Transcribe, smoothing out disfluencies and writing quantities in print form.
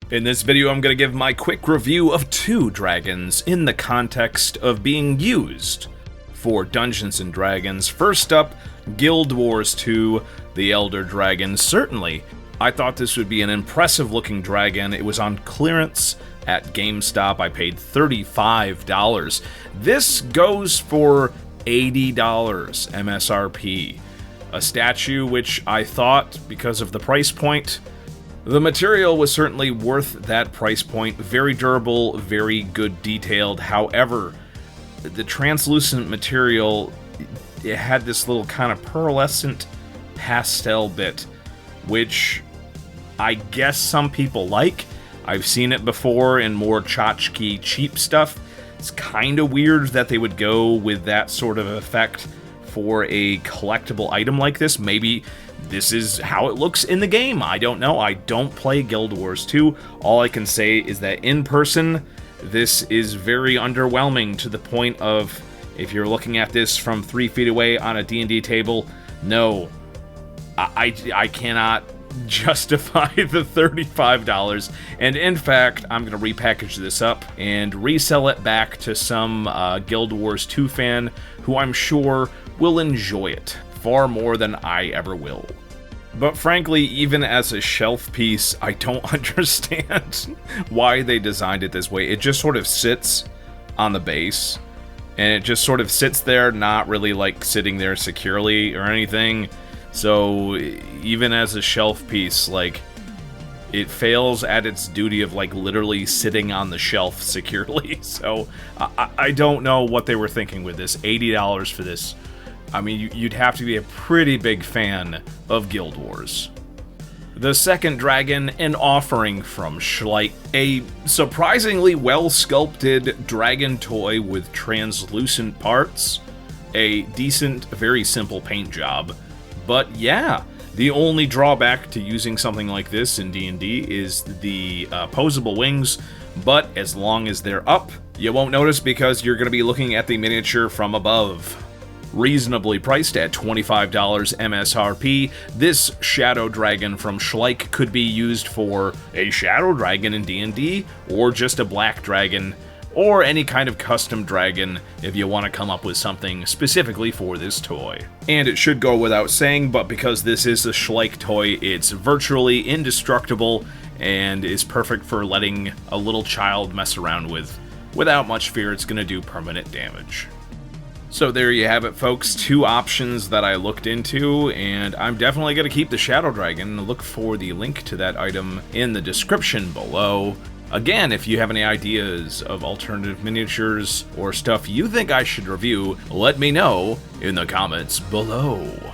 In this video, I'm going to give my quick review of two dragons in the context of being used for Dungeons & Dragons. First up, Guild Wars 2, the Elder Dragon. Certainly, I thought this would be an impressive looking dragon. It was on clearance at GameStop. I paid $35. This goes for $80 MSRP. A statue which I thought, because of the price point, the material was certainly worth that price point. Very durable, very good detailed. However, the translucent material, it had this little kind of pearlescent pastel bit, which I guess some people like. I've seen it before in more tchotchke cheap stuff. It's kind of weird that they would go with that sort of effect for a collectible item like this. Maybe this is how it looks in the game. I don't know. I don't play Guild Wars 2. All I can say is that in person, this is very underwhelming, to the point of, if you're looking at this from 3 feet away on a D&D table, no, I cannot justify the $35. And in fact, I'm going to repackage this up and resell it back to some Guild Wars 2 fan who I'm sure will enjoy it far more than I ever will. But frankly, even as a shelf piece, I don't understand why they designed it this way. It just sort of sits on the base, and it just sort of sits there, not really like sitting there securely or anything. So even as a shelf piece, like, it fails at its duty of like literally sitting on the shelf securely. So I don't know what they were thinking with this. $80 for this. I mean, you'd have to be a pretty big fan of Guild Wars. The second dragon, an offering from Schleich, a surprisingly well-sculpted dragon toy with translucent parts, a decent, very simple paint job. But yeah, the only drawback to using something like this in D&D is the posable wings, but as long as they're up, you won't notice because you're going to be looking at the miniature from above. Reasonably priced at $25 MSRP, this Shadow Dragon from Schleich could be used for a Shadow Dragon in D&D, or just a Black Dragon, or any kind of custom dragon if you want to come up with something specifically for this toy. And it should go without saying, but because this is a Schleich toy, it's virtually indestructible and is perfect for letting a little child mess around with. Without much fear, it's going to do permanent damage. So there you have it, folks. Two options that I looked into, and I'm definitely going to keep the Shadow Dragon. Look for the link to that item in the description below. Again, if you have any ideas of alternative miniatures or stuff you think I should review, let me know in the comments below.